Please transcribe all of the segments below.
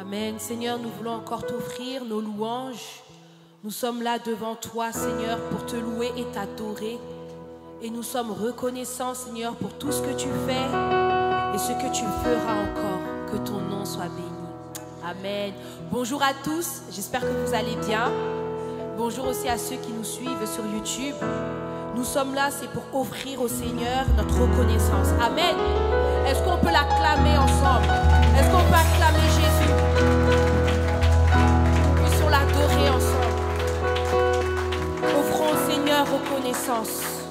Amen. Seigneur, nous voulons encore t'offrir nos louanges. Nous sommes là devant toi, Seigneur, pour te louer et t'adorer. Et nous sommes reconnaissants, Seigneur, pour tout ce que tu fais et ce que tu feras encore. Que ton nom soit béni. Amen. Bonjour à tous, j'espère que vous allez bien. Bonjour aussi à ceux qui nous suivent sur YouTube. Nous sommes là, c'est pour offrir au Seigneur notre reconnaissance. Amen. Est-ce qu'on peut l'acclamer ensemble? Est-ce qu'on peut acclamer Jésus? Puissions l'adorer ensemble. Offrons au Seigneur reconnaissance.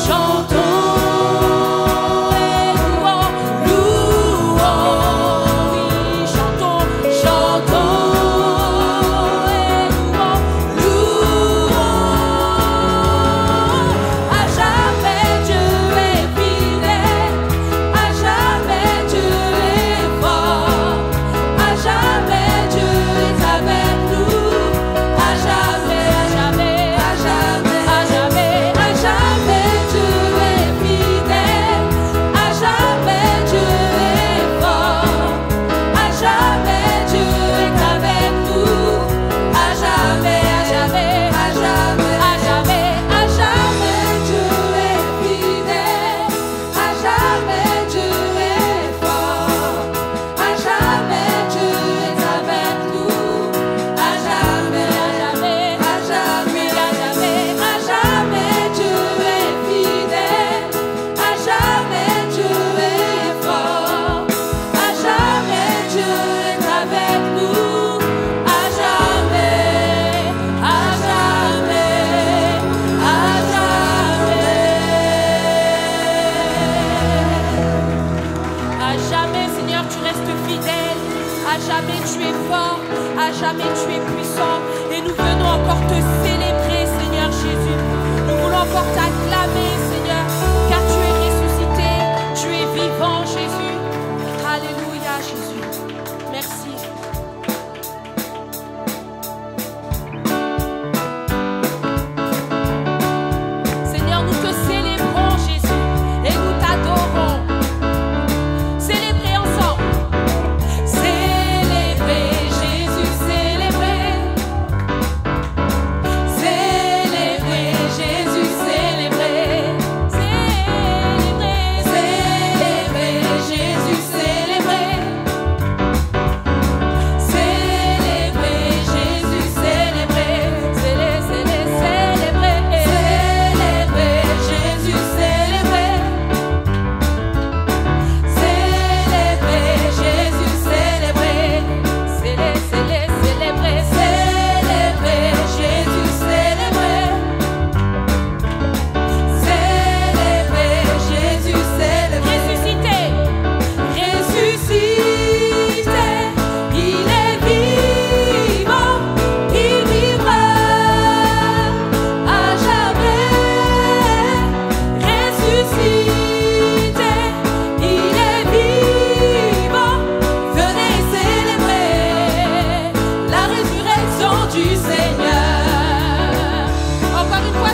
Chantons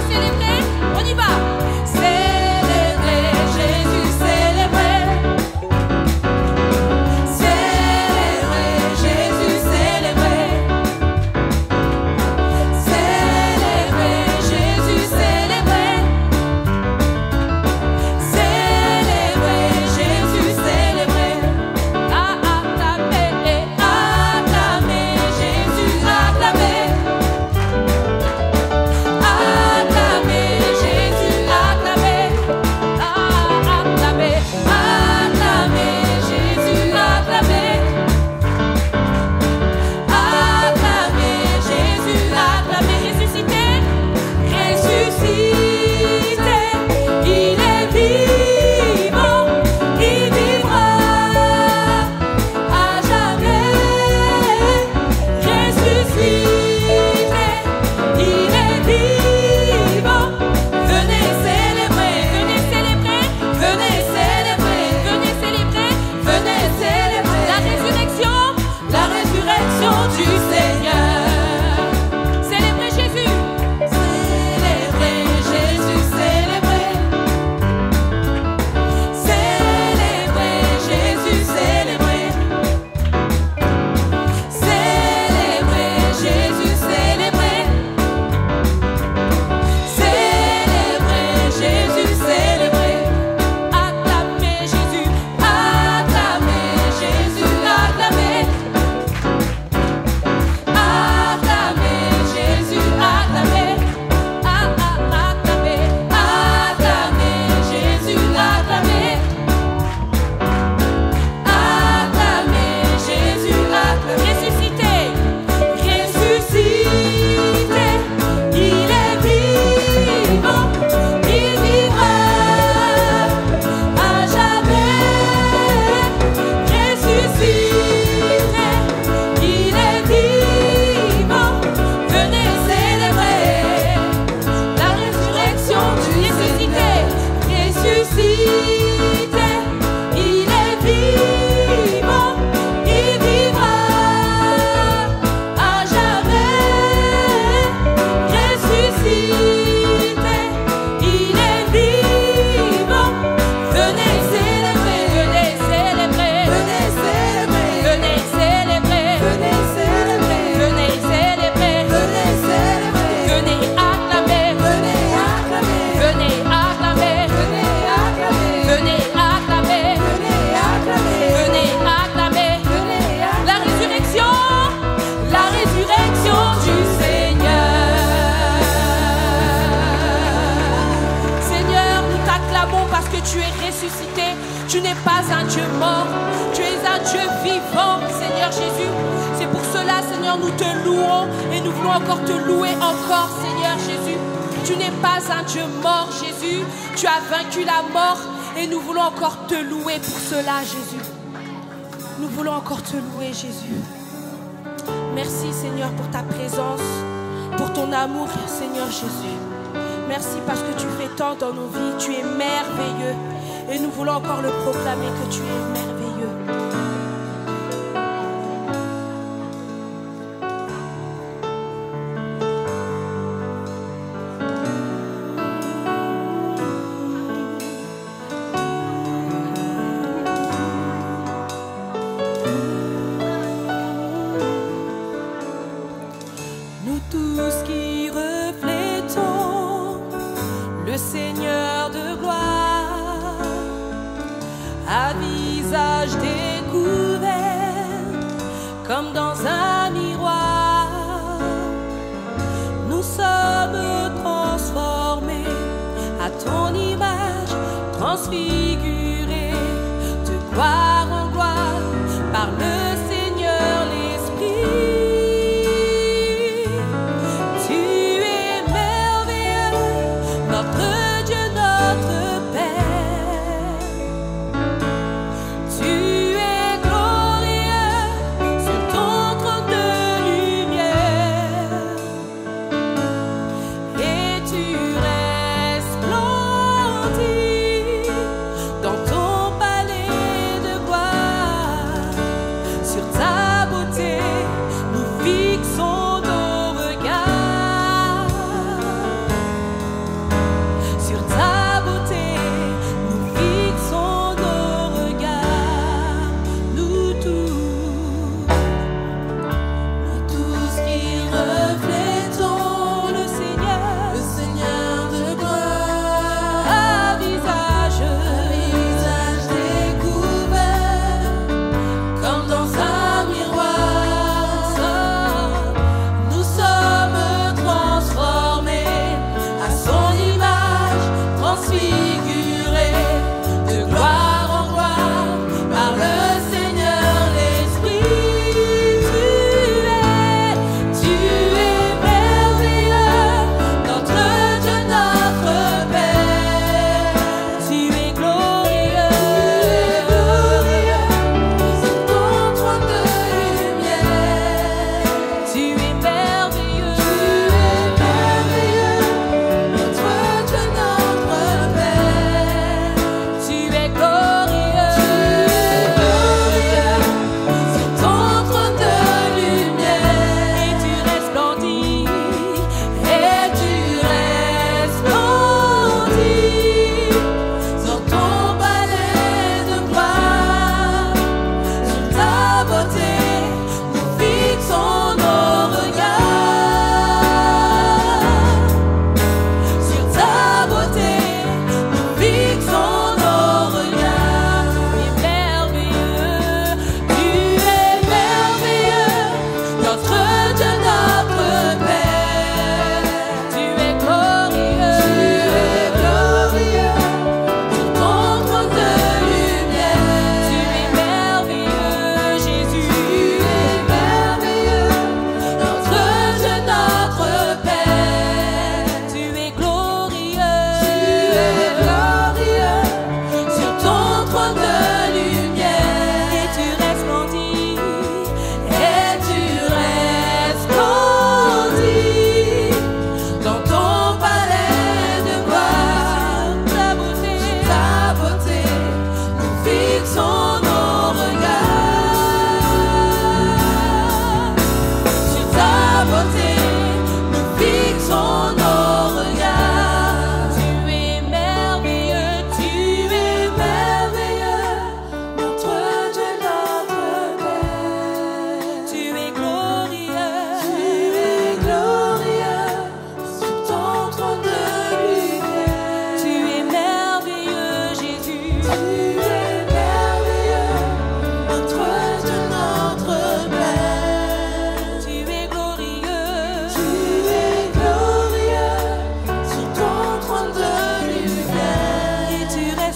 célébrer. On y va. Célébrer Jésus, célébrer. Célébrer Jésus, célébrer. Célébrer Jésus, célébrer. Célébrer Jésus, célébrer. Acclamer, acclamer Jésus, acclamer. Acclamer Jésus, acclamer. Acclamer, acclamer Jésus, acclamer. Acclamer Jésus, acclamer. Ressuscité, ressuscité, il est vivant, il vivra à jamais. Ressuscité, il est vivant. Venez célébrer, venez célébrer, venez célébrer, venez célébrer, venez célébrer la résurrection du Seigneur. Célébrez Jésus, célébrez Jésus, célébrez. Célébrez Jésus, célébrez. Célébrez Jésus, célébrez. Célébrez Jésus, célébrez. Acclamez Jésus, acclamez Jésus, acclamez. Acclamez Jésus, acclamez. Acclamez, acclamez Jésus, acclamez. Acclamez Jésus, acclamez. Ressuscité, ressuscité, il est vivant, il vivra à jamais. Ressuscité, il est vivant. Venez célébrer la résurrection du ressuscité. Ressuscité, il est vivant, il vivra à jamais. Ressuscité, il est vivant. Venez célébrer, venez célébrer, venez célébrer, venez célébrer, venez célébrer, venez célébrer, venez célébrer, venez acclamer, venez acclamer, venez acclamer, venez acclamer, venez acclamer, venez acclamer, venez acclamer, venez acclamer la résurrection du Seigneur. Seigneur, nous t'acclamons parce que tu es ressuscité. Tu n'es pas un Dieu mort, tu es un Dieu vivant, Seigneur Jésus. C'est pour cela, Seigneur, nous te louons et nous voulons encore te louer encore, Seigneur Jésus. Tu n'es pas un Dieu mort, Jésus. Tu as vaincu la mort et nous voulons encore te louer pour cela, Jésus. Nous voulons encore te louer, Jésus. Merci, Seigneur, pour ta présence, pour ton amour, Seigneur Jésus. Merci parce que tu fais tant dans nos vies. Tu es merveilleux. Et nous voulons encore le proclamer que tu es merveilleux. Nous tous qui reflétons le Seigneur de gloire, à visage découvert, comme dans un miroir, nous sommes transformés à ton image, transfigurés de gloire en gloire par le Seigneur l'Esprit. Tu es merveilleux, notre Dieu, notre Père. Tu es glorieux sur ton trône de lumière, et tu resplendis dans ton palais de gloire. Sur ta beauté, nous fixons nos regards.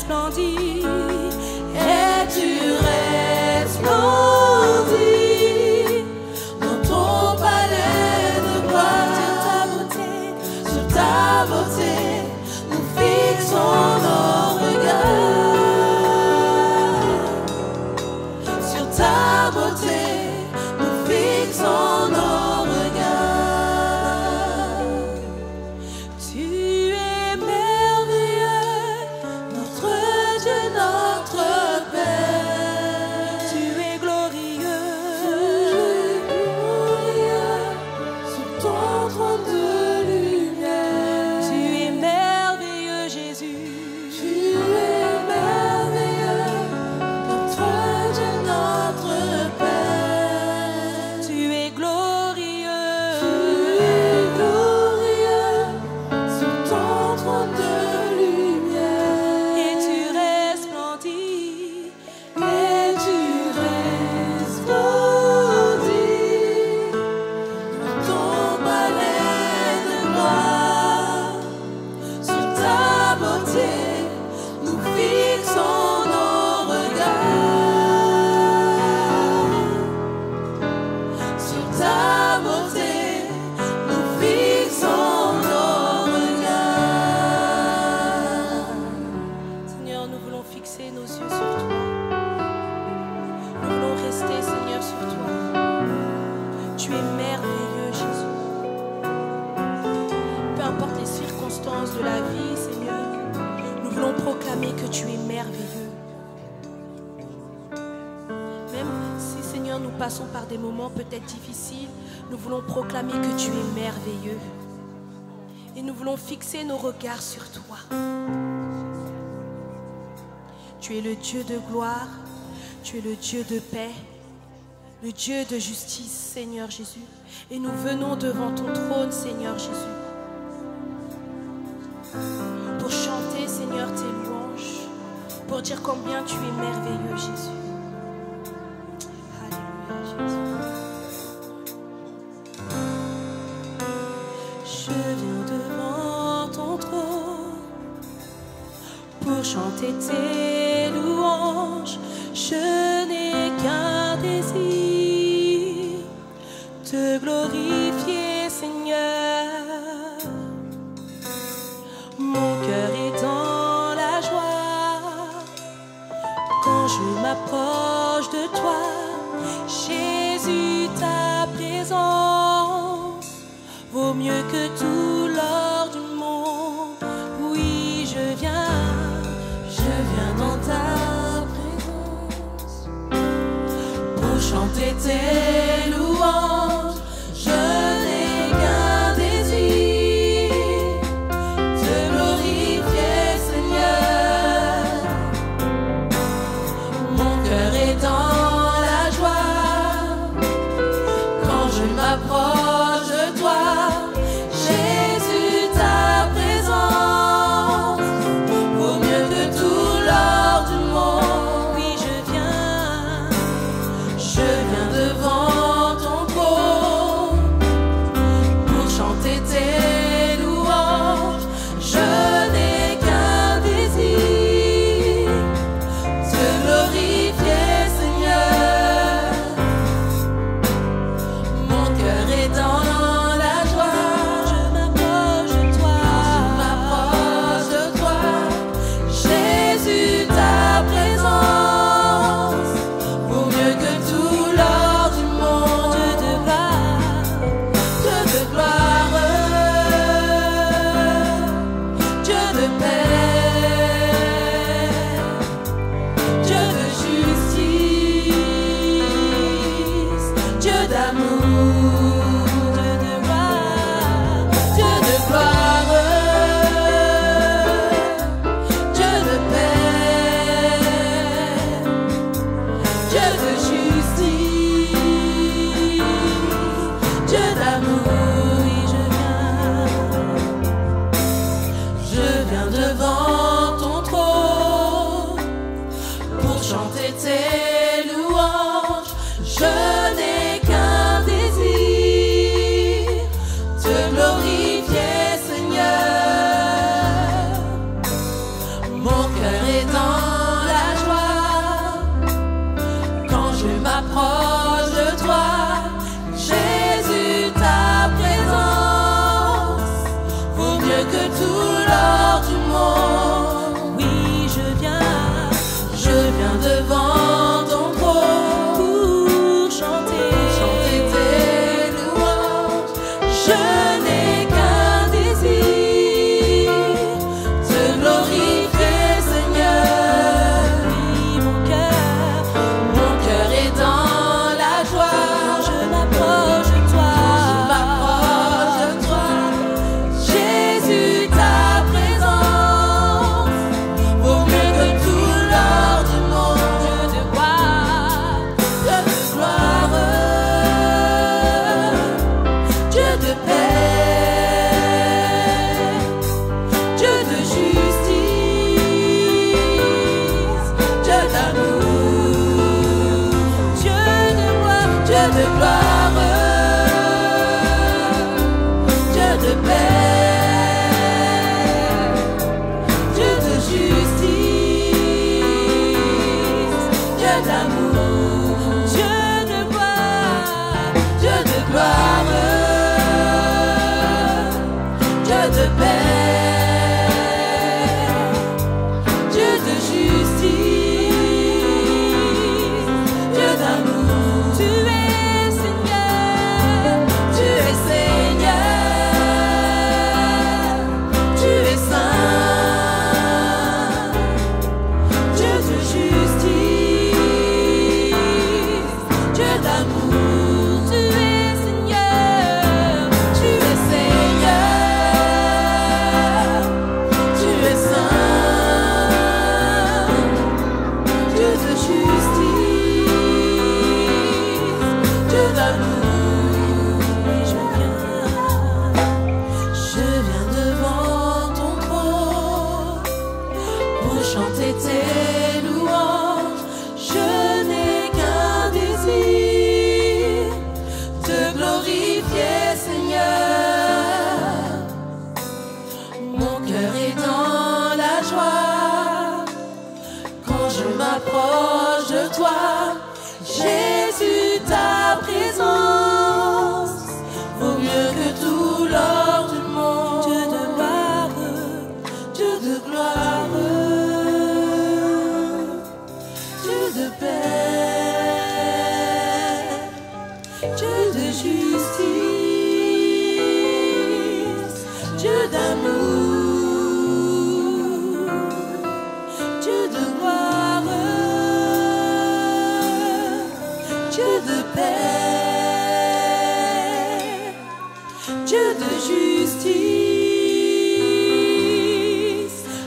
resplendis, et tu resplendis dans ton palais de gloire. Sur ta beauté, nous fixons nos regards. Sur ta beauté, nous fixons nos regards. Tu es merveilleux, notre Dieu, notre Père. Tu es glorieux, sur ton trône de lumière. Tu es merveilleux, Jésus. Tu es merveilleux, notre Dieu, notre Père. Tu es glorieux, sur ton trône de lumière. Et tu resplendis, et tu resplendis dans ton palais de gloire. Sur ta beauté, nous fixons nos regards. Sur ta beauté, nous fixons nos regards. Seigneur, nous voulons fixer nos yeux sur toi. Nous voulons rester, Seigneur, sur toi. Tu es merveilleux, Jésus. Peu importe les circonstances de la vie, Seigneur, nous voulons proclamer que tu es merveilleux. Même si, Seigneur, nous passons par des moments peut-être difficiles, nous voulons proclamer que tu es merveilleux. Et nous voulons fixer nos regards sur toi. Tu es le Dieu de gloire, tu es le Dieu de paix, le Dieu de justice, Seigneur Jésus. Et nous venons devant ton trône, Seigneur Jésus, pour chanter, Seigneur, tes louanges, pour dire combien tu es merveilleux, Jésus. Alléluia, Jésus. Je viens devant ton trône pour chanter tes louanges. Je n'ai qu'un désir, te glorifier, Seigneur. Mon cœur est dans la joie quand je m'approche de toi, Jésus. Ta présence vaut mieux que tout l'or du monde. Oui, je viens dans ta présence pour chanter tes louanges. Je n'ai qu'un désir, te glorifier, Seigneur. Mon cœur est dans la joie quand je m'approche de toi, Jésus. Ta présence vaut mieux que tout l'or du monde. Oui, je viens devant ton trône pour chanter tes louanges. Je n'ai qu'un désir, te glorifier, Seigneur. Mon cœur est dans la joie, je m'approche de toi, Jésus. Ta présence vaut mieux que tout l'or du monde. Dieu de gloire, Dieu de paix, Dieu de justice, Dieu d'amour, Dieu de gloire, Dieu de paix, Dieu de justice, Dieu d'amour. Oui, je viens devant ton trône pour chanter tes louanges. Je n'ai qu'un désir, te glorifier, Seigneur. Mon cœur est dans que tout l'or du monde. Oui, je viens devant ton trône pour chanter tes louanges. Je n'ai qu'un désir, te glorifier, Seigneur. Oui, mon cœur est dans la joie. Je m'approche de toi, Jésus, ta présence vaut mieux que tout l'or du monde. Dieu de gloire, Dieu de paix, Dieu de justice, Dieu d'amour, Dieu de gloire, Dieu de gloire, Dieu de paix, Dieu de justice, Dieu d'amour, Dieu de gloire, Dieu de gloire, Dieu de paix, Dieu de justice, Dieu d'amour. Tu es Seigneur, tu es Seigneur, tu es saint, Dieu de justice, Dieu d'amour. Tu es Seigneur, tu es Seigneur, tu es saint, Dieu de justice, Dieu d'amour. Je viens devant ton trône pour chanter tes louanges. Je n'ai qu'un désir, te glorifier, Seigneur. Mon cœur est dans la joie quand je m'approche de toi. Jésus, ta présence vaut mieux que tout l'or du monde. Dieu de gloire, Dieu de gloire, Dieu de paix, Dieu de justice, Dieu d'amour, Dieu de gloire, Dieu de paix, Dieu de justice,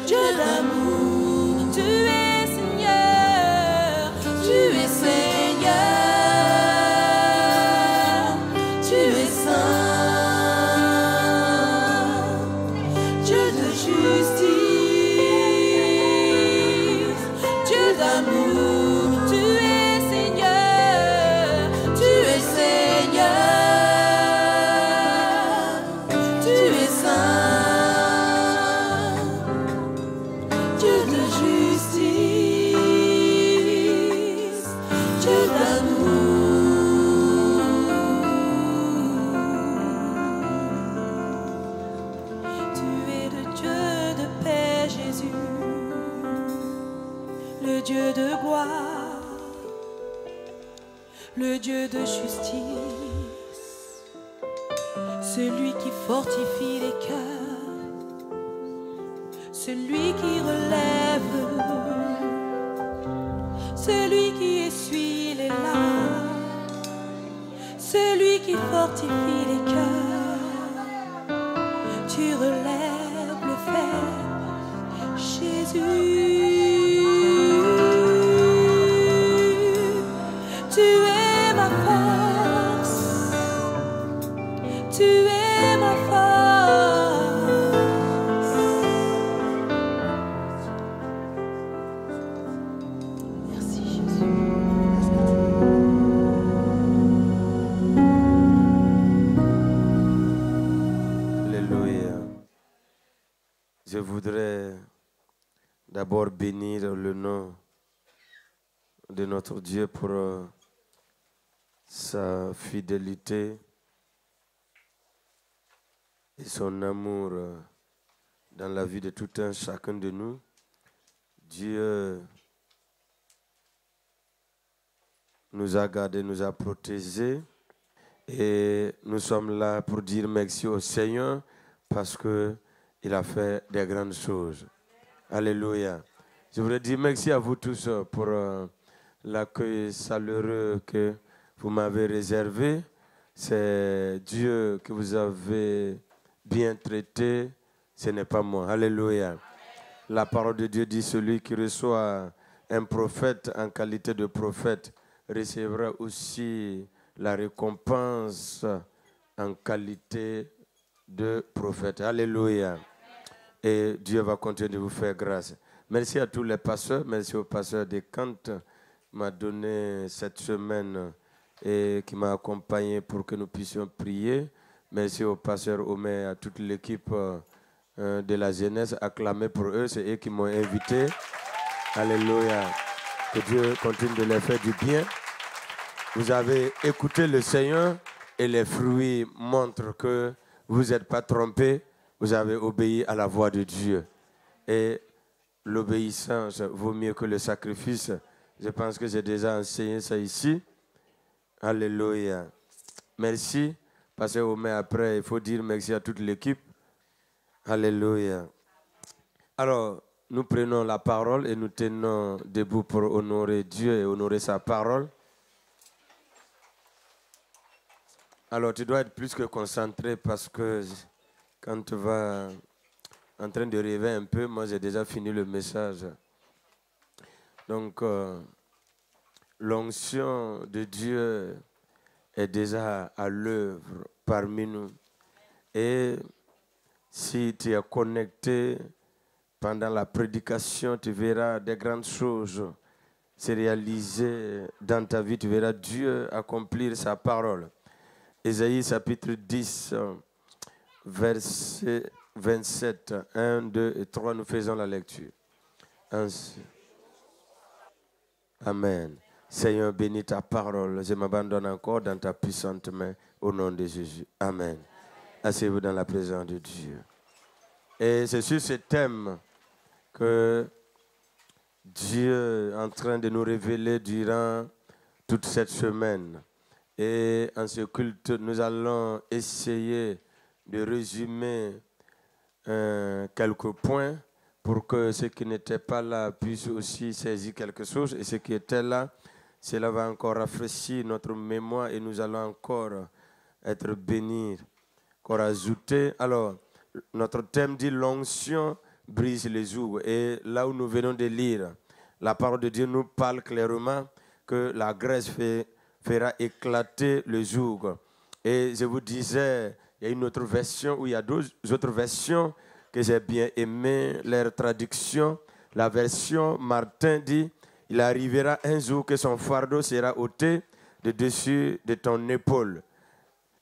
Dieu d'amour. Tu es Seigneur, tu es Seigneur, tu es saint, Dieu de justice, Dieu d'amour. Tu es Seigneur, tu es Seigneur, tu es saint, Dieu de justice, Dieu d'amour. Tu es le Dieu de paix, Jésus, le Dieu de gloire, le Dieu de justice, celui qui fortifie les cœurs, celui qui relève, celui qui essuie les larmes, celui qui fortifie les cœurs. Tu relèves le faible, Jésus. Tu es ma force, tu es ma force. Merci Jésus. Alléluia. Je voudrais d'abord bénir le nom de notre Dieu pour sa fidélité et son amour dans la vie de tout un chacun de nous. Dieu nous a gardés, nous a protégés. Et nous sommes là pour dire merci au Seigneur parce qu'il a fait des grandes choses. Alléluia. Je voudrais dire merci à vous tous pour l'accueil chaleureux que vous m'avez réservé. C'est Dieu que vous avez bien traité, ce n'est pas moi. Alléluia. La parole de Dieu dit, celui qui reçoit un prophète en qualité de prophète recevra aussi la récompense en qualité de prophète. Alléluia. Et Dieu va continuer de vous faire grâce. Merci à tous les pasteurs. Merci au pasteur Descamps qui m'a donné cette semaine et qui m'a accompagné pour que nous puissions prier. Merci au pasteur Omer et à toute l'équipe de la jeunesse. Acclamez pour eux. C'est eux qui m'ont invité. Alléluia. Que Dieu continue de leur faire du bien. Vous avez écouté le Seigneur et les fruits montrent que vous n'êtes pas trompés. Vous avez obéi à la voix de Dieu. Et l'obéissance vaut mieux que le sacrifice. Je pense que j'ai déjà enseigné ça ici. Alléluia. Merci. Parce que après, il faut dire merci à toute l'équipe. Alléluia. Alors, nous prenons la parole et nous tenons debout pour honorer Dieu et honorer sa parole. Alors, tu dois être plus que concentré parce que quand tu vas en train de rêver un peu, moi j'ai déjà fini le message. Donc, l'onction de Dieu est déjà à l'œuvre parmi nous. Et si tu es connecté pendant la prédication, tu verras des grandes choses se réaliser dans ta vie. Tu verras Dieu accomplir sa parole. Ésaïe chapitre 10, verset 27, 1, 2 et 3, nous faisons la lecture. Ainsi. Amen. Seigneur, bénis ta parole. Je m'abandonne encore dans ta puissante main au nom de Jésus. Amen. Asseyez-vous dans la présence de Dieu. Et c'est sur ce thème que Dieu est en train de nous révéler durant toute cette semaine. Et en ce culte, nous allons essayer de résumer quelques points pour que ceux qui n'étaient pas là puissent aussi saisir quelque chose. Et ceux qui étaient là, cela va encore rafraîchir notre mémoire et nous allons encore être bénis, encore ajouter. Alors, notre thème dit l'onction brise les jougs. Et là où nous venons de lire, la parole de Dieu nous parle clairement que la graisse fera éclater le joug. Et je vous disais, il y a une autre version, où il y a deux autres versions que j'ai bien aimé, leur traduction. La version Martin dit, il arrivera un jour que son fardeau sera ôté de dessus de ton épaule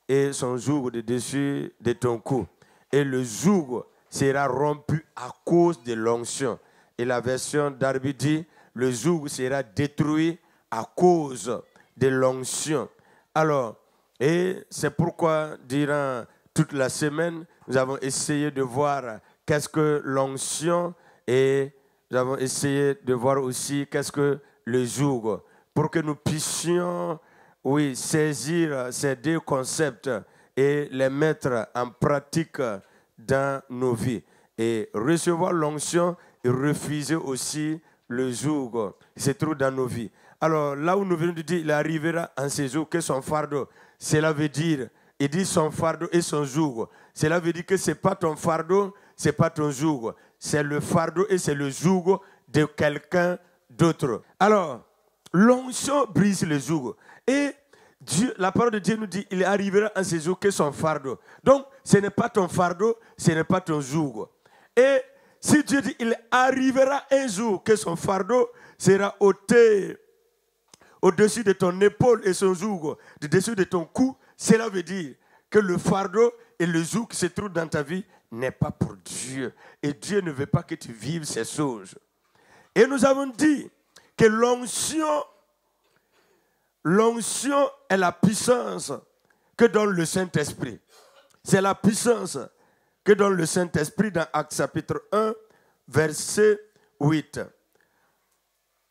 et son joug de dessus de ton cou. Et le joug sera rompu à cause de l'onction. Et la version Darby dit, le joug sera détruit à cause de l'onction. Alors, et c'est pourquoi, durant toute la semaine, nous avons essayé de voir qu'est-ce que l'onction et nous avons essayé de voir aussi qu'est-ce que le joug, pour que nous puissions, oui, saisir ces deux concepts et les mettre en pratique dans nos vies. Et recevoir l'onction et refuser aussi le joug qui se trouve dans nos vies. Alors, là où nous venons de dire, il arrivera en ces jours que son fardeau, cela veut dire, il dit son fardeau et son joug. Cela veut dire que ce n'est pas ton fardeau, ce n'est pas ton joug. C'est le fardeau et c'est le joug de quelqu'un d'autre. Alors, l'onction brise le joug. Et Dieu, la parole de Dieu nous dit, il arrivera en ces jours que son fardeau. Donc, ce n'est pas ton fardeau, ce n'est pas ton joug. Et si Dieu dit, il arrivera un jour que son fardeau sera ôté au-dessus de ton épaule et son joug au-dessus de ton cou, cela veut dire que le fardeau et le joug qui se trouvent dans ta vie n'est pas pour Dieu. Et Dieu ne veut pas que tu vives ces choses. Et nous avons dit que l'onction est la puissance que donne le Saint-Esprit. C'est la puissance que donne le Saint-Esprit dans Actes chapitre 1, verset 8.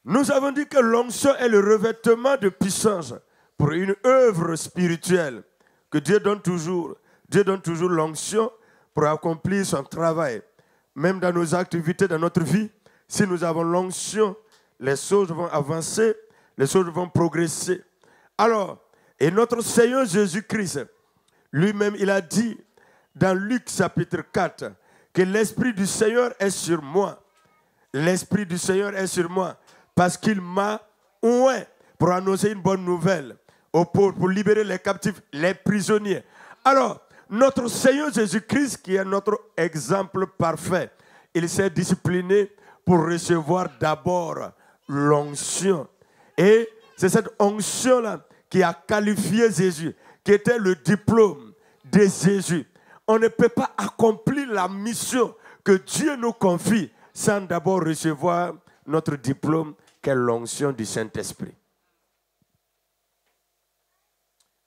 Nous avons dit que l'onction est le revêtement de puissance pour une œuvre spirituelle que Dieu donne toujours. Dieu donne toujours l'onction pour accomplir son travail. Même dans nos activités, dans notre vie, si nous avons l'onction, les choses vont avancer, les choses vont progresser. Alors, et notre Seigneur Jésus-Christ, lui-même, il a dit dans Luc chapitre 4 que l'Esprit du Seigneur est sur moi. L'Esprit du Seigneur est sur moi parce qu'il m'a oint pour annoncer une bonne nouvelle aux pauvres, pour libérer les captifs, les prisonniers. Alors, notre Seigneur Jésus-Christ, qui est notre exemple parfait, il s'est discipliné pour recevoir d'abord l'onction. Et c'est cette onction-là qui a qualifié Jésus, qui était le diplôme de Jésus. On ne peut pas accomplir la mission que Dieu nous confie sans d'abord recevoir notre diplôme, qui est l'onction du Saint-Esprit.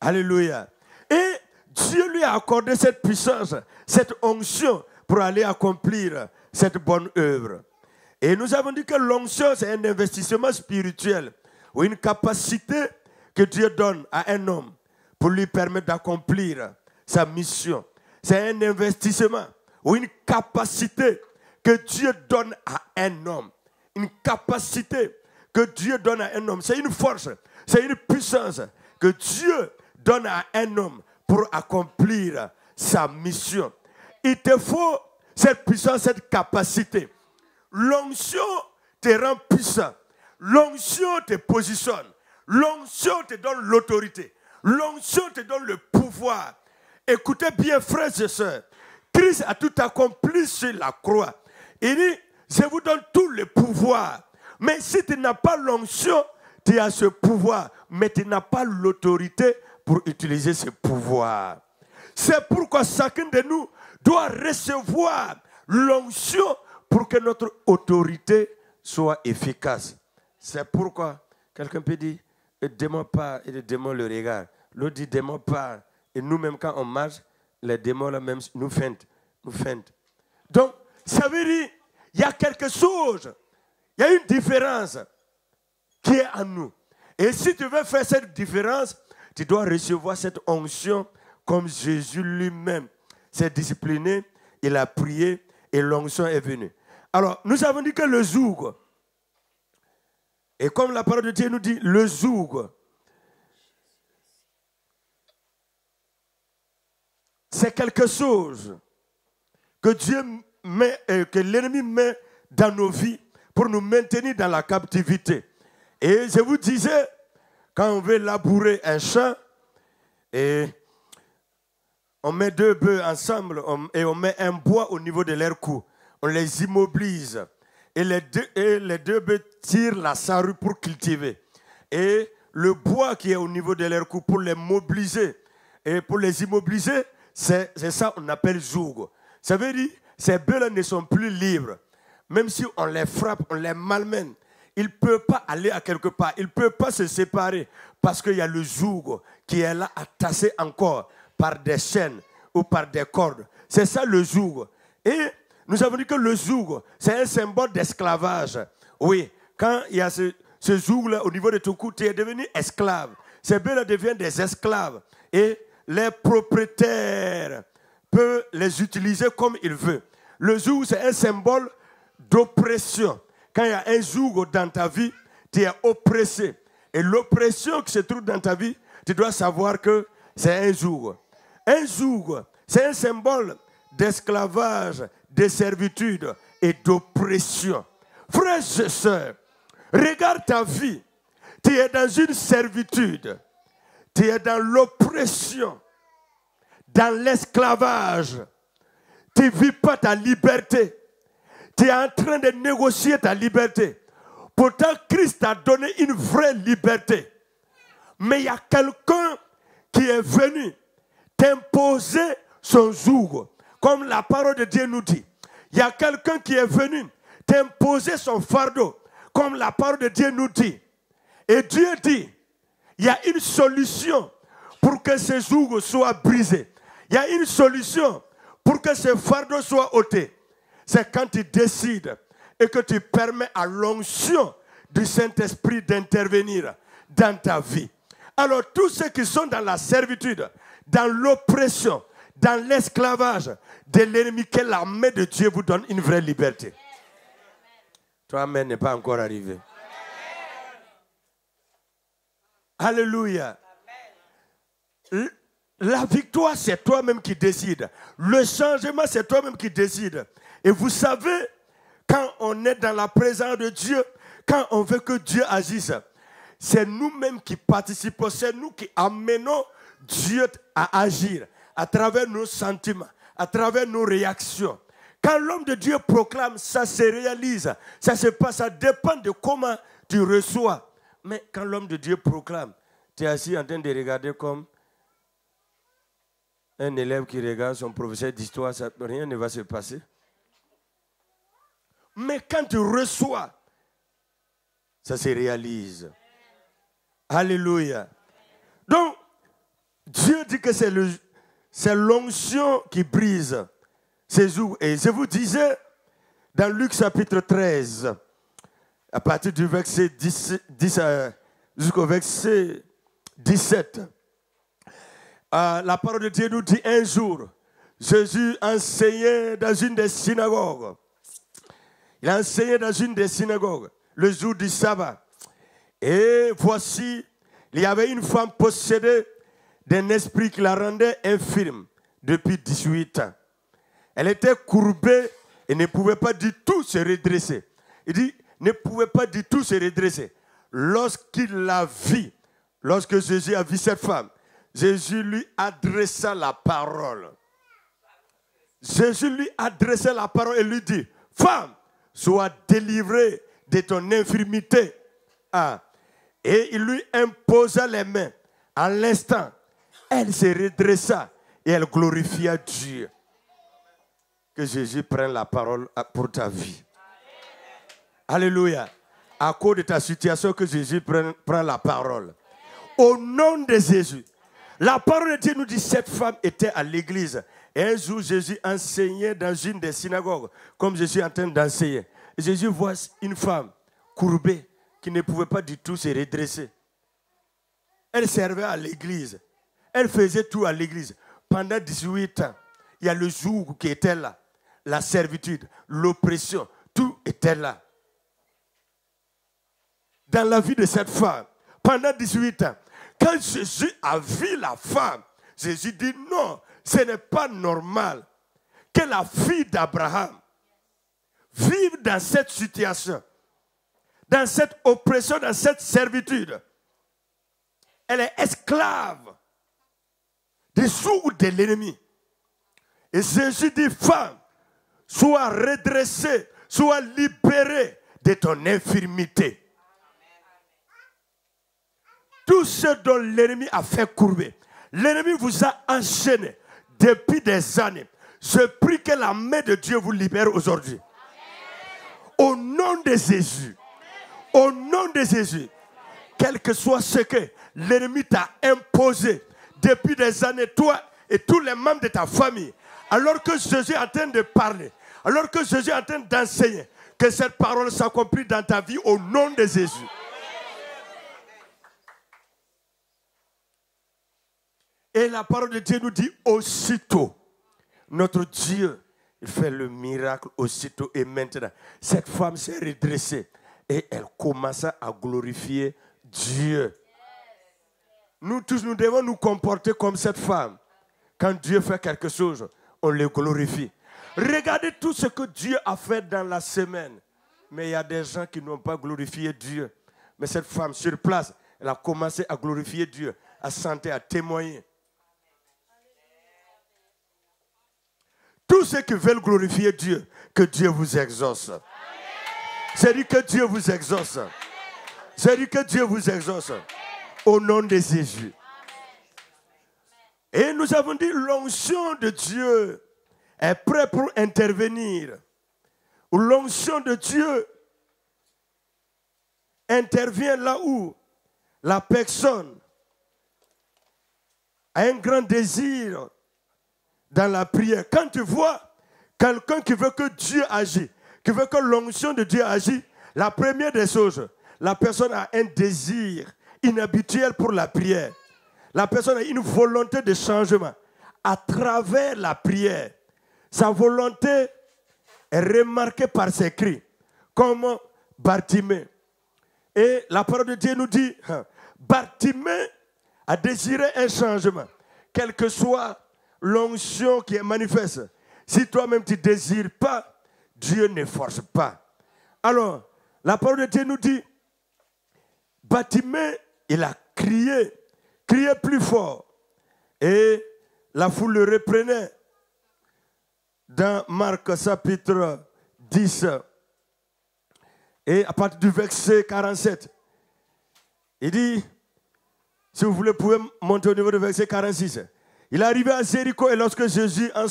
Alléluia. Et Dieu lui a accordé cette puissance, cette onction pour aller accomplir cette bonne œuvre. Et nous avons dit que l'onction, c'est un investissement spirituel ou une capacité que Dieu donne à un homme pour lui permettre d'accomplir sa mission. C'est un investissement ou une capacité que Dieu donne à un homme. Une capacité que Dieu donne à un homme. C'est une force, c'est une puissance que Dieu donne à un homme pour accomplir sa mission. Il te faut cette puissance, cette capacité. L'onction te rend puissant. L'onction te positionne. L'onction te donne l'autorité. L'onction te donne le pouvoir. Écoutez bien, frères et sœurs. Christ a tout accompli sur la croix. Il dit, je vous donne tout le pouvoir. Mais si tu n'as pas l'onction, tu as ce pouvoir. Mais tu n'as pas l'autorité pour utiliser ce pouvoir. C'est pourquoi chacun de nous doit recevoir l'onction pour que notre autorité soit efficace. C'est pourquoi quelqu'un peut dire, le démon part et le démon le regarde. L'autre dit, démon part. Et nous-mêmes, quand on marche, les démons là même nous feintent. Donc, ça veut dire, il y a quelque chose, il y a une différence qui est en nous. Et si tu veux faire cette différence, tu dois recevoir cette onction comme Jésus lui-même s'est discipliné, il a prié et l'onction est venue. Alors, nous avons dit que le zoug, et comme la parole de Dieu nous dit, le zoug, c'est quelque chose que Dieu met, que l'ennemi met dans nos vies pour nous maintenir dans la captivité. Et je vous disais, quand on veut labourer un champ, et on met deux bœufs ensemble et on met un bois au niveau de leur cou. On les immobilise. Et les deux bœufs tirent la sarrue pour cultiver. Et le bois qui est au niveau de leur cou pour les mobiliser. Et pour les immobiliser, c'est ça qu'on appelle zoug. Ça veut dire, ces bœufs-là ne sont plus libres. Même si on les frappe, on les malmène, ils ne peuvent pas aller à quelque part. Ils ne peuvent pas se séparer parce qu'il y a le zoug qui est là attaché encore par des chaînes ou par des cordes. C'est ça le zoug. Et nous avons dit que le zoug, c'est un symbole d'esclavage. Oui, quand il y a ce zoug-là au niveau de ton cou, tu es devenu esclave. Ces bœufs-là deviennent des esclaves. Et les propriétaires peuvent les utiliser comme ils veulent. Le zoug, c'est un symbole d'oppression. Quand il y a un zoug dans ta vie, tu es oppressé. Et l'oppression qui se trouve dans ta vie, tu dois savoir que c'est un zoug. Un zoug, c'est un symbole d'esclavage, de servitude et d'oppression. Frères et sœurs, regarde ta vie. Tu es dans une servitude. Tu es dans l'oppression, dans l'esclavage. Tu ne vis pas ta liberté. Tu es en train de négocier ta liberté. Pourtant, Christ t'a donné une vraie liberté. Mais il y a quelqu'un qui est venu t'imposer son zoug. Comme la parole de Dieu nous dit. Il y a quelqu'un qui est venu t'imposer son fardeau. Comme la parole de Dieu nous dit. Et Dieu dit, il y a une solution pour que ce zoug soit brisé. Il y a une solution pour que ce fardeau soit ôté, c'est quand tu décides et que tu permets à l'onction du Saint-Esprit d'intervenir dans ta vie. Alors tous ceux qui sont dans la servitude, dans l'oppression, dans l'esclavage de l'ennemi, que la main de Dieu vous donne une vraie liberté. Toi, amen, n'est pas encore arrivé. Alléluia. La victoire, c'est toi-même qui décides. Le changement, c'est toi-même qui décides. Et vous savez, quand on est dans la présence de Dieu, quand on veut que Dieu agisse, c'est nous-mêmes qui participons, c'est nous qui amenons Dieu à agir à travers nos sentiments, à travers nos réactions. Quand l'homme de Dieu proclame, ça se réalise, ça se passe, ça dépend de comment tu reçois. Mais quand l'homme de Dieu proclame, tu es assis en train de regarder comme un élève qui regarde son professeur d'histoire, rien ne va se passer. Mais quand tu reçois, ça se réalise. Alléluia. Donc, Dieu dit que c'est l'onction qui brise ces joues. Et je vous disais, dans Luc chapitre 13, à partir du verset 10 jusqu'au verset 17, la parole de Dieu nous dit un jour, Jésus enseignait dans une des synagogues. Il a enseigné dans une des synagogues le jour du sabbat. Et voici, il y avait une femme possédée d'un esprit qui la rendait infirme depuis 18 ans. Elle était courbée et ne pouvait pas du tout se redresser. Il dit, ne pouvait pas du tout se redresser. Lorsqu'il la vit, lorsque Jésus a vu cette femme, Jésus lui adressa la parole. Jésus lui adressa la parole et lui dit, femme, sois délivrée de ton infirmité. Ah. Et il lui imposa les mains. À l'instant, elle se redressa et elle glorifia Dieu. Que Jésus prenne la parole pour ta vie. Alléluia. À cause de ta situation, que Jésus prenne la parole. Au nom de Jésus. La parole de Dieu nous dit, cette femme était à l'église. Et un jour, Jésus enseignait dans une des synagogues, comme je suis en train d'enseigner. Et Jésus voit une femme courbée qui ne pouvait pas du tout se redresser. Elle servait à l'église. Elle faisait tout à l'église. Pendant 18 ans, il y a le joug qui était là. La servitude, l'oppression, tout était là. Dans la vie de cette femme, pendant 18 ans, quand Jésus a vu la femme, Jésus dit non, ce n'est pas normal que la fille d'Abraham vive dans cette situation, dans cette oppression, dans cette servitude. Elle est esclave des sous de l'ennemi. Et Jésus dit, femme, sois redressée, sois libérée de ton infirmité. Tout ce dont l'ennemi a fait courber, l'ennemi vous a enchaîné depuis des années. Je prie que la main de Dieu vous libère aujourd'hui. Au nom de Jésus, au nom de Jésus, quel que soit ce que l'ennemi t'a imposé depuis des années, toi et tous les membres de ta famille, alors que Jésus est en train de parler, alors que Jésus est en train d'enseigner, que cette parole s'accomplit dans ta vie au nom de Jésus. Et la parole de Dieu nous dit aussitôt, notre Dieu, il fait le miracle aussitôt et maintenant. Cette femme s'est redressée et elle commença à glorifier Dieu. Nous tous, nous devons nous comporter comme cette femme. Quand Dieu fait quelque chose, on le glorifie. Regardez tout ce que Dieu a fait dans la semaine. Mais il y a des gens qui n'ont pas glorifié Dieu. Mais cette femme sur place, elle a commencé à glorifier Dieu, à chanter, à témoigner. Tous ceux qui veulent glorifier Dieu, que Dieu vous exauce. C'est dit que Dieu vous exauce. C'est dit que Dieu vous exauce. Au nom de Jésus. Et nous avons dit, l'onction de Dieu est prête pour intervenir. L'onction de Dieu intervient là où la personne a un grand désir dans la prière. Quand tu vois quelqu'un qui veut que Dieu agisse, qui veut que l'onction de Dieu agisse, la première des choses, la personne a un désir inhabituel pour la prière. La personne a une volonté de changement à travers la prière. Sa volonté est remarquée par ses cris, comme Bartimée. Et la parole de Dieu nous dit, Bartimée a désiré un changement, quelle que soit l'onction qui est manifeste. Si toi-même tu ne désires pas, Dieu ne force pas. Alors, la parole de Dieu nous dit, Bartimée, il a crié plus fort. Et la foule le reprenait. Dans Marc chapitre 10, et à partir du verset 47, il dit, si vous voulez, vous pouvez monter au niveau du verset 46. Il est arrivé à Jéricho et lorsque Jésus en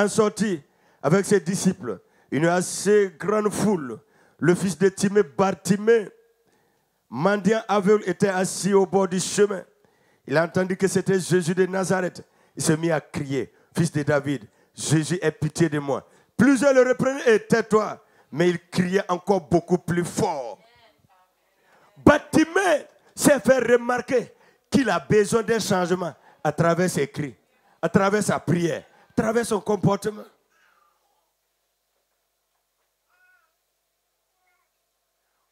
sortit avec ses disciples, une assez grande foule, le fils de Timée, Bartimée, mendiant aveugle, était assis au bord du chemin. Il a entendu que c'était Jésus de Nazareth. Il se mit à crier, fils de David, Jésus, aie pitié de moi. Plusieurs le reprenaient et tais-toi. Mais il criait encore beaucoup plus fort. Bartimée s'est fait remarquer qu'il a besoin d'un changement à travers ses cris, à travers sa prière, à travers son comportement.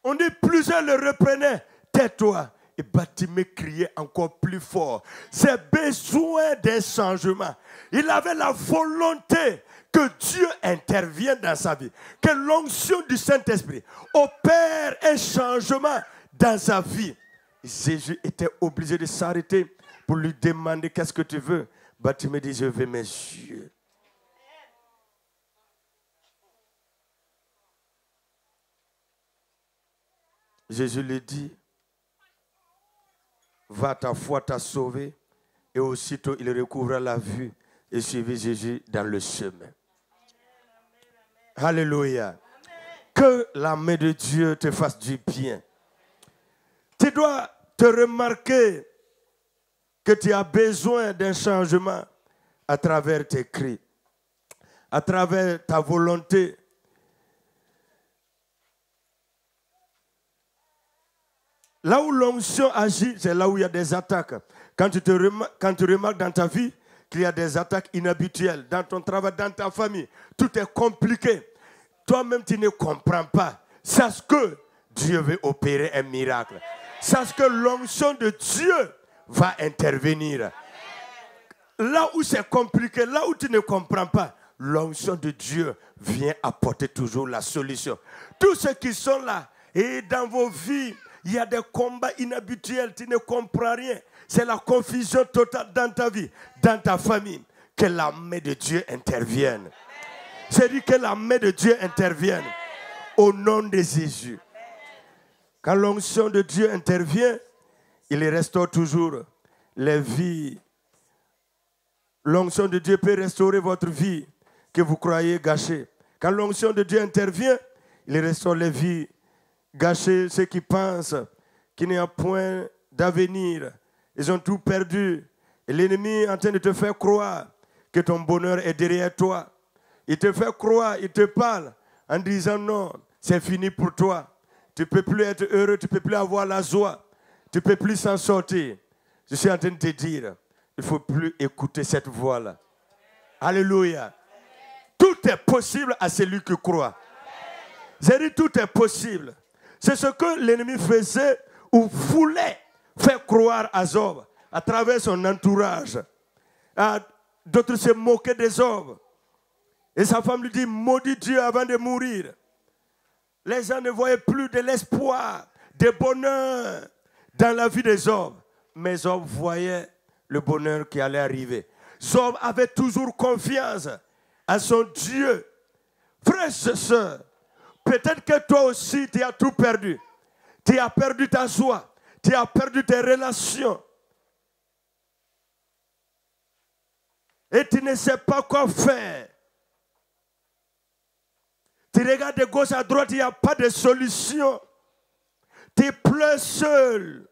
On dit plusieurs le reprenaient, tais-toi. Et Bartimée criait encore plus fort. C'est besoin d'un changement. Il avait la volonté que Dieu intervienne dans sa vie. Que l'onction du Saint-Esprit opère un changement dans sa vie. Jésus était obligé de s'arrêter pour lui demander qu'est-ce que tu veux. Bartimée dit, je veux mes yeux. Jésus lui dit, va, ta foi t'a sauvé. Et aussitôt, il recouvra la vue et suivit Jésus dans le chemin. Alléluia. Que la main de Dieu te fasse du bien. Tu dois te remarquer que tu as besoin d'un changement à travers tes cris, à travers ta volonté. Là où l'onction agit, c'est là où il y a des attaques. Quand tu remarques dans ta vie qu'il y a des attaques inhabituelles, dans ton travail, dans ta famille, tout est compliqué. Toi-même, tu ne comprends pas. Sache que Dieu veut opérer un miracle. Sache que l'onction de Dieu va intervenir. Là où c'est compliqué, là où tu ne comprends pas, l'onction de Dieu vient apporter toujours la solution. Tous ceux qui sont là et dans vos vies, il y a des combats inhabituels, tu ne comprends rien. C'est la confusion totale dans ta vie, dans ta famille. Que la main de Dieu intervienne. C'est dit que la main de Dieu intervienne au nom de Jésus. Quand l'onction de Dieu intervient, il restaure toujours les vies. L'onction de Dieu peut restaurer votre vie que vous croyez gâchée. Quand l'onction de Dieu intervient, il restaure les vies gâchées, ceux qui pensent qu'il n'y a point d'avenir. Ils ont tout perdu. Et l'ennemi est en train de te faire croire que ton bonheur est derrière toi. Il te fait croire, il te parle en disant non, c'est fini pour toi. Tu ne peux plus être heureux, tu ne peux plus avoir la joie. Tu ne peux plus s'en sortir. Je suis en train de te dire, il ne faut plus écouter cette voix-là. Alléluia. Tout est possible à celui qui croit. J'ai dit tout est possible. C'est ce que l'ennemi faisait ou voulait faire croire à Job à travers son entourage. D'autres se moquaient de Job. Et sa femme lui dit, maudit Dieu avant de mourir. Les gens ne voyaient plus de l'espoir, de bonheur dans la vie de Job. Mais Job voyait le bonheur qui allait arriver. Job avait toujours confiance à son Dieu. Frères et sœurs, peut-être que toi aussi tu as tout perdu. Tu as perdu ta joie. Tu as perdu tes relations. Et tu ne sais pas quoi faire. Tu regardes de gauche à droite, il n'y a pas de solution. Tu pleures seul.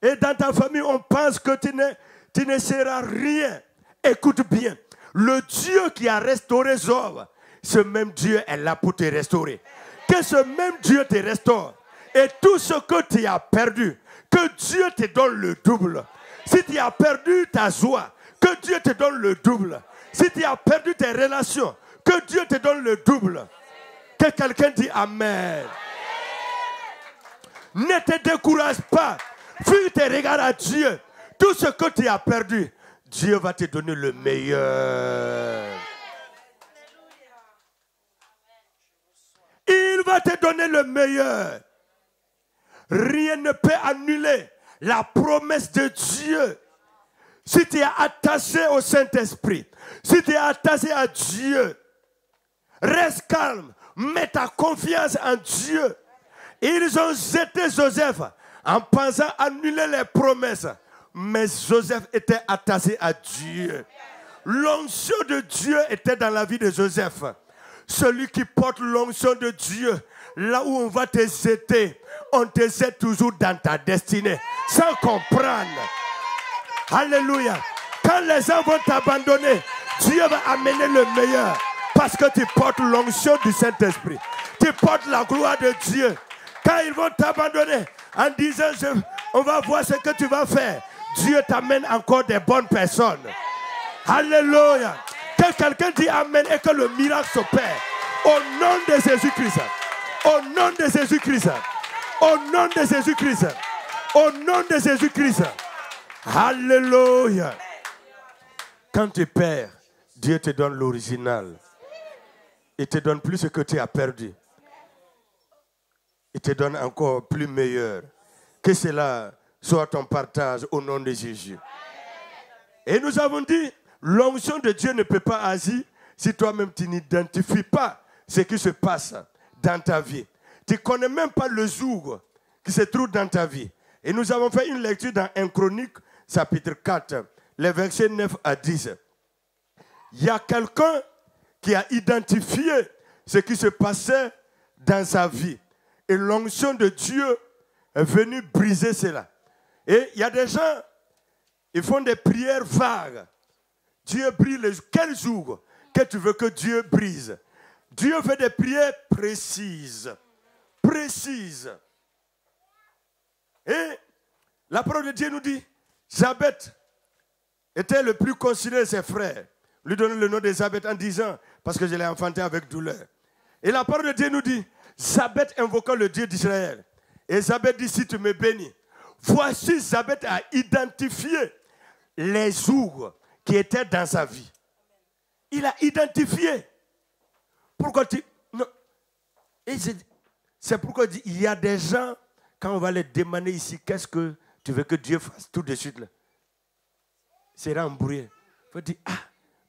Et dans ta famille, on pense que tu ne seras rien. Écoute bien. Le Dieu qui a restauré Job, ce même Dieu est là pour te restaurer. Que ce même Dieu te restaure. Et tout ce que tu as perdu, que Dieu te donne le double. Si tu as perdu ta joie, que Dieu te donne le double. Si tu as perdu tes relations, que Dieu te donne le double. Que quelqu'un dit Amen. Ne te décourage pas. Fuis tes regards à Dieu. Tout ce que tu as perdu, Dieu va te donner le meilleur. Il va te donner le meilleur. Rien ne peut annuler la promesse de Dieu. Si tu es attaché au Saint-Esprit, si tu es attaché à Dieu, reste calme, mets ta confiance en Dieu. Ils ont jeté Joseph en pensant annuler les promesses. Mais Joseph était attaché à Dieu. L'onction de Dieu était dans la vie de Joseph. Celui qui porte l'onction de Dieu, là où on va te jeter, on te jette toujours dans ta destinée, sans comprendre. Alléluia. Quand les gens vont t'abandonner, Dieu va amener le meilleur. Parce que tu portes l'onction du Saint-Esprit. Tu portes la gloire de Dieu. Quand ils vont t'abandonner en disant, on va voir ce que tu vas faire, Dieu t'amène encore des bonnes personnes. Alléluia. Que quelqu'un dit Amen et que le miracle s'opère. Au nom de Jésus-Christ. Au nom de Jésus-Christ. Au nom de Jésus-Christ. Au nom de Jésus-Christ. Alléluia. Quand tu perds, Dieu te donne l'original. Il te donne plus ce que tu as perdu. Il te donne encore plus meilleur. Que cela soit ton partage au nom de Jésus. Et nous avons dit, l'onction de Dieu ne peut pas agir si toi-même tu n'identifies pas ce qui se passe dans ta vie. Tu ne connais même pas le jour qui se trouve dans ta vie. Et nous avons fait une lecture dans 1 Chronique, chapitre 4, les versets 9 à 10. Il y a quelqu'un qui a identifié ce qui se passait dans sa vie. Et l'onction de Dieu est venue briser cela. Et il y a des gens, ils font des prières vagues. Dieu brise quel jour que tu veux que Dieu brise? Dieu fait des prières précises. Précises. Et la parole de Dieu nous dit, Jabet était le plus considéré de ses frères. Lui donner le nom de Jabet en disant, parce que je l'ai enfanté avec douleur. Et la parole de Dieu nous dit, Jabet invoquant le Dieu d'Israël. Et Jabet dit, si tu me bénis. Voici, Jabet a identifié les jours qui étaient dans sa vie. Il a identifié. Pourquoi tu... Non. Et c'est pourquoi il y a des gens, quand on va les demander ici, qu'est-ce que tu veux que Dieu fasse tout de suite là? C'est embrouillé. Il faut dire,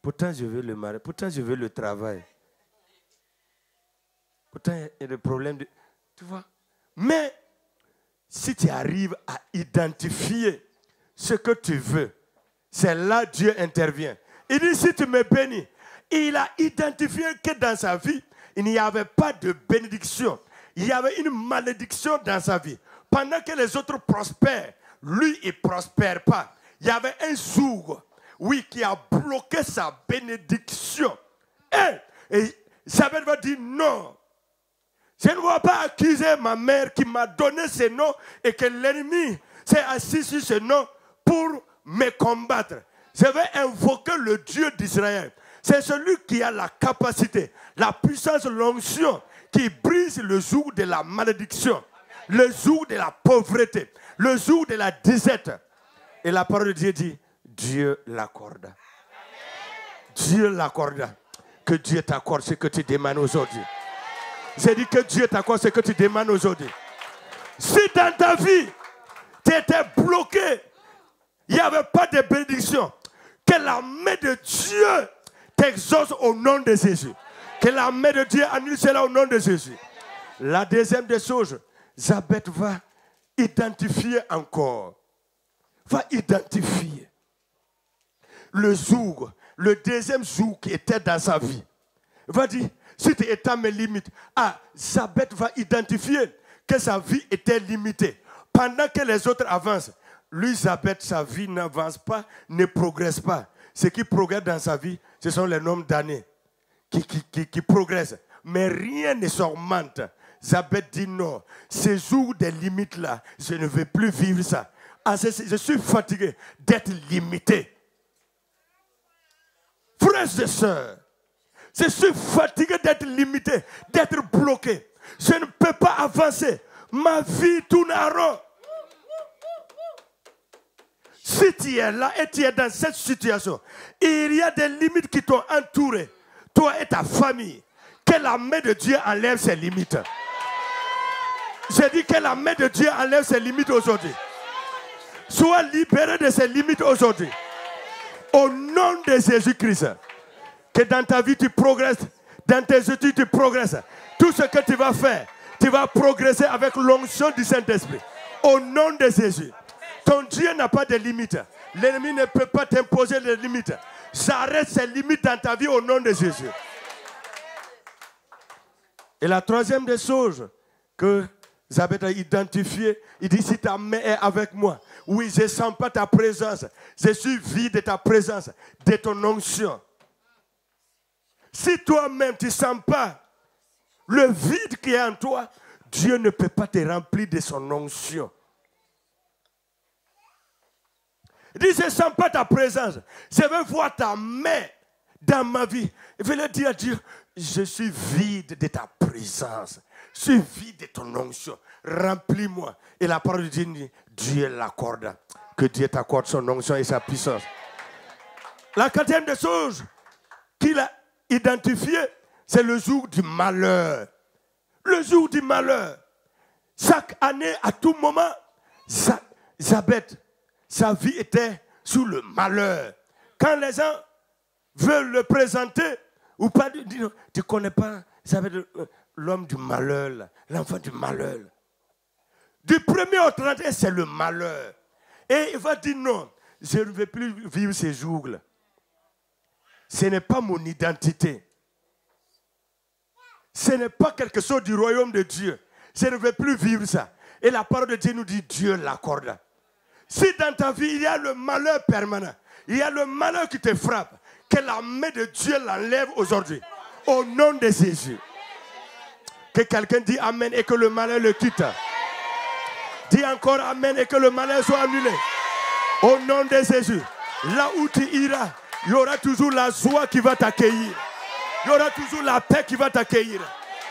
pourtant je veux le mariage, pourtant je veux le travail. Pourtant il y a des problèmes de... Tu vois? Mais si tu arrives à identifier ce que tu veux, c'est là que Dieu intervient. Il dit, si tu me bénis, il a identifié que dans sa vie, il n'y avait pas de bénédiction. Il y avait une malédiction dans sa vie. Pendant que les autres prospèrent, lui, il ne prospère pas. Il y avait un jour, oui, qui a bloqué sa bénédiction. Et Jabet va dire non. Je ne vais pas accuser ma mère qui m'a donné ce nom et que l'ennemi s'est assis sur ce nom pour me combattre. Je vais invoquer le Dieu d'Israël. C'est celui qui a la capacité, la puissance, l'onction qui brise le joug de la malédiction, le joug de la pauvreté, le joug de la disette. Et la parole de Dieu dit, Dieu l'accorde. Dieu l'accorde. Que Dieu t'accorde ce que tu demandes aujourd'hui. J'ai dit que Dieu t'accorde ce que tu demandes aujourd'hui. Si dans ta vie, tu étais bloqué, il n'y avait pas de bénédiction, que la main de Dieu t'exauce au nom de Jésus. Que la main de Dieu annule cela au nom de Jésus. La deuxième des choses, Jabet va identifier encore. Va identifier le jour, le deuxième jour qui était dans sa vie. Va dire, si tu étais mes limites, Jabet va identifier que sa vie était limitée. Pendant que les autres avancent, Elisabeth, sa vie n'avance pas, ne progresse pas. Ce qui progresse dans sa vie, ce sont les nombres d'années qui progressent. Mais rien ne s'augmente. Elisabeth dit non. Ces jours des limites-là, je ne veux plus vivre ça. Je suis fatigué d'être limité. Frères et sœurs, je suis fatigué d'être limité, d'être bloqué. Je ne peux pas avancer. Ma vie tourne en rond. Si tu es là et tu es dans cette situation, il y a des limites qui t'ont entouré, toi et ta famille. Que la main de Dieu enlève ces limites. J'ai dit que la main de Dieu enlève ces limites aujourd'hui. Sois libéré de ces limites aujourd'hui. Au nom de Jésus-Christ. Que dans ta vie tu progresses, dans tes études tu progresses. Tout ce que tu vas faire, tu vas progresser avec l'onction du Saint-Esprit. Au nom de Jésus. Ton Dieu n'a pas de limites. L'ennemi ne peut pas t'imposer des limites. J'arrête ces limites dans ta vie au nom de Jésus. Et la troisième des choses que Zabeth a identifié, il dit si ta main est avec moi, oui, je ne sens pas ta présence, je suis vide de ta présence, de ton onction. Si toi-même tu ne sens pas le vide qui est en toi, Dieu ne peut pas te remplir de son onction. Il dit, je ne sens pas ta présence. Je veux voir ta main dans ma vie. Je veux le dire à Dieu, je suis vide de ta présence. Je suis vide de ton onction. Remplis-moi. Et la parole de Dieu dit, Dieu l'accorde. Que Dieu t'accorde son onction et sa puissance. La quatrième des choses qu'il a identifiée, c'est le jour du malheur. Le jour du malheur. Chaque année, à tout moment, Zabeth, sa vie était sous le malheur. Quand les gens veulent le présenter, ou pas, tu ne connais pas, l'homme du malheur, l'enfant du malheur. Du 1er au 31, c'est le malheur. Et il va dire non, je ne vais plus vivre ces jours-là. Ce n'est pas mon identité. Ce n'est pas quelque chose du royaume de Dieu. Je ne vais plus vivre ça. Et la parole de Dieu nous dit, Dieu l'accorde. Si dans ta vie, il y a le malheur permanent, il y a le malheur qui te frappe, que la main de Dieu l'enlève aujourd'hui. Au nom de Jésus. Que quelqu'un dise Amen et que le malheur le quitte. Dis encore Amen et que le malheur soit annulé. Au nom de Jésus. Là où tu iras, il y aura toujours la joie qui va t'accueillir. Il y aura toujours la paix qui va t'accueillir.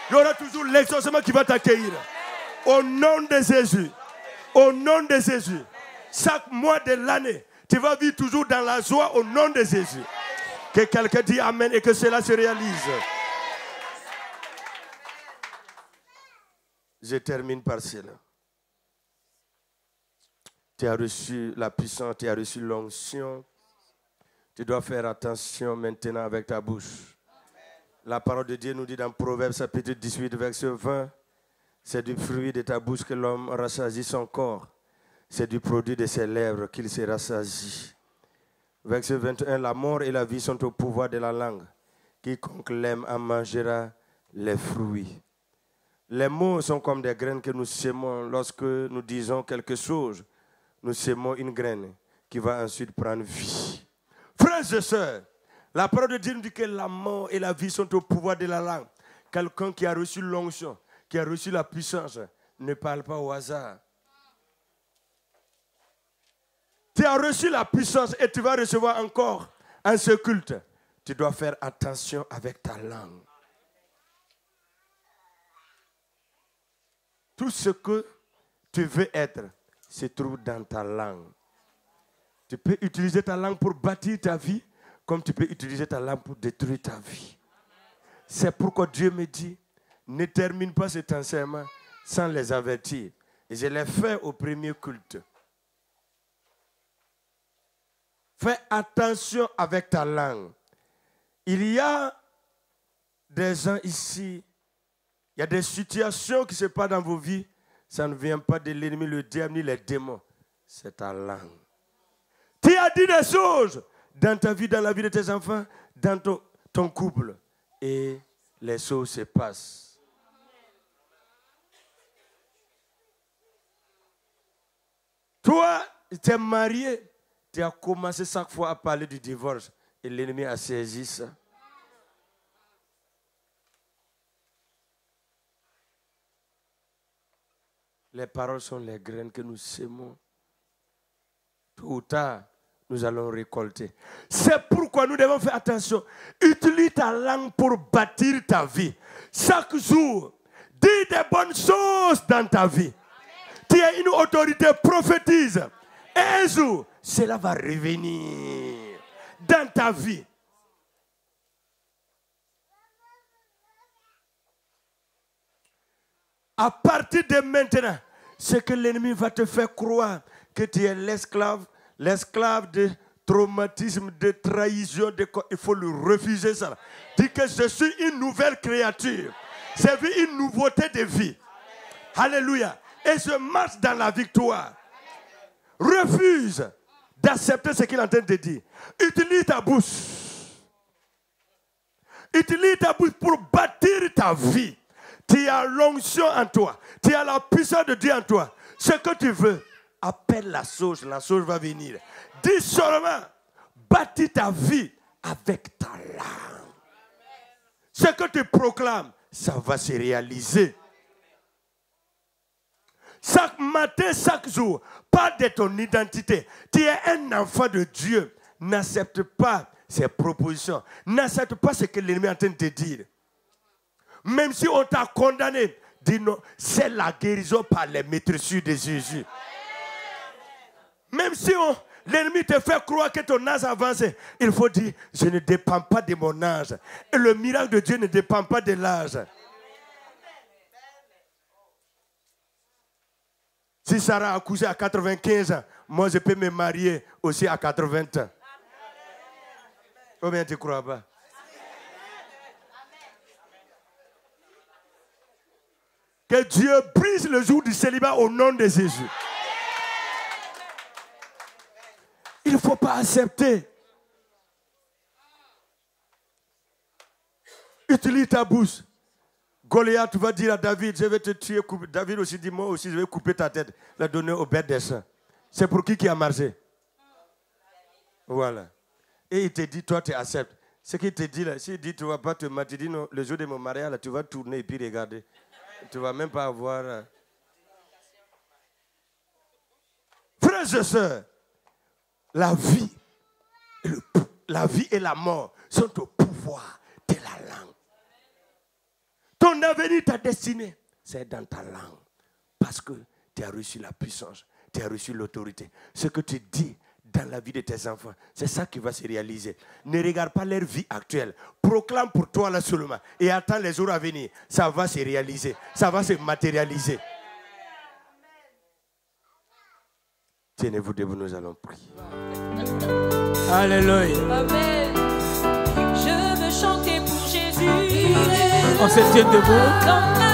Il y aura toujours l'exaucement qui va t'accueillir. Au nom de Jésus. Au nom de Jésus. Chaque mois de l'année, tu vas vivre toujours dans la joie au nom de Jésus. Que quelqu'un dise Amen et que cela se réalise. Je termine par cela. Tu as reçu la puissance, tu as reçu l'onction. Tu dois faire attention maintenant avec ta bouche. La parole de Dieu nous dit dans Proverbes chapitre 18, verset 20, c'est du fruit de ta bouche que l'homme rassasie son corps. C'est du produit de ses lèvres qu'il se rassasie. Verset 21, la mort et la vie sont au pouvoir de la langue. Quiconque l'aime en mangera les fruits. Les mots sont comme des graines que nous sémons. Lorsque nous disons quelque chose, nous sémons une graine qui va ensuite prendre vie. Frères et sœurs, la parole de Dieu nous dit que la mort et la vie sont au pouvoir de la langue. Quelqu'un qui a reçu l'onction, qui a reçu la puissance, ne parle pas au hasard. Tu as reçu la puissance et tu vas recevoir encore en ce culte. Tu dois faire attention avec ta langue. Tout ce que tu veux être se trouve dans ta langue. Tu peux utiliser ta langue pour bâtir ta vie, comme tu peux utiliser ta langue pour détruire ta vie. C'est pourquoi Dieu me dit, ne termine pas cet enseignement sans les avertir. Et je l'ai fait au premier culte. Fais attention avec ta langue. Il y a des gens ici, il y a des situations qui se passent dans vos vies. Ça ne vient pas de l'ennemi, le diable, ni les démons. C'est ta langue. Tu as dit des choses dans ta vie, dans la vie de tes enfants, dans ton couple. Et les choses se passent. Toi, Tu es marié, tu as commencé chaque fois à parler du divorce et l'ennemi a saisi ça. Les paroles sont les graines que nous sémons. Tôt ou tard, nous allons récolter. C'est pourquoi nous devons faire attention. Utilise ta langue pour bâtir ta vie. Chaque jour, dis des bonnes choses dans ta vie. Tu as une autorité, prophétise. Et un jour, cela va revenir dans ta vie. À partir de maintenant, ce que l'ennemi va te faire croire que tu es l'esclave de traumatisme, de trahison, il faut le refuser ça. Dis que je suis une nouvelle créature. J'ai vu une nouveauté de vie. Alléluia. Et je marche dans la victoire. Refuse d'accepter ce qu'il est en train de dire. Utilise ta bouche. Utilise ta bouche pour bâtir ta vie. Tu as l'onction en toi. Tu as la puissance de Dieu en toi. Ce que tu veux, appelle la sauce va venir. Dis seulement, bâtis ta vie avec ta langue. Ce que tu proclames, ça va se réaliser. Chaque matin, chaque jour, parle de ton identité. Tu es un enfant de Dieu. N'accepte pas ces propositions. N'accepte pas ce que l'ennemi est en train de te dire. Même si on t'a condamné, dis non, c'est la guérison par les maîtresses de Jésus. Même si l'ennemi te fait croire que ton âge avance, il faut dire, je ne dépends pas de mon âge. Et le miracle de Dieu ne dépend pas de l'âge. Si Sarah a accouché à 95 ans, moi je peux me marier aussi à 80 ans. Combien tu crois pas? Que Dieu brise le jour du célibat au nom de Jésus. Il ne faut pas accepter. Utilise ta bouche. Goliath va dire à David, je vais te tuer. David aussi dit, moi aussi je vais couper ta tête, la donner aux bêtes des champs. C'est pour qui a marché? Voilà. Et il te dit, toi tu acceptes. Ce qu'il te dit là, s'il dit, tu ne vas pas te marier, tu dis non, le jour de mon mariage, là, tu vas tourner et puis regarder. Tu ne vas même pas avoir... Frères et sœurs, la vie et la mort sont au pouvoir de la langue. Ton avenir, ta destinée, c'est dans ta langue. Parce que tu as reçu la puissance, tu as reçu l'autorité. Ce que tu dis dans la vie de tes enfants, c'est ça qui va se réaliser. Ne regarde pas leur vie actuelle. Proclame pour toi là seulement. Et attends les jours à venir. Ça va se réaliser. Ça va se matérialiser. Tenez-vous debout, nous allons prier. Alléluia. Amen. Je veux chanter pour Jésus. On se tient debout.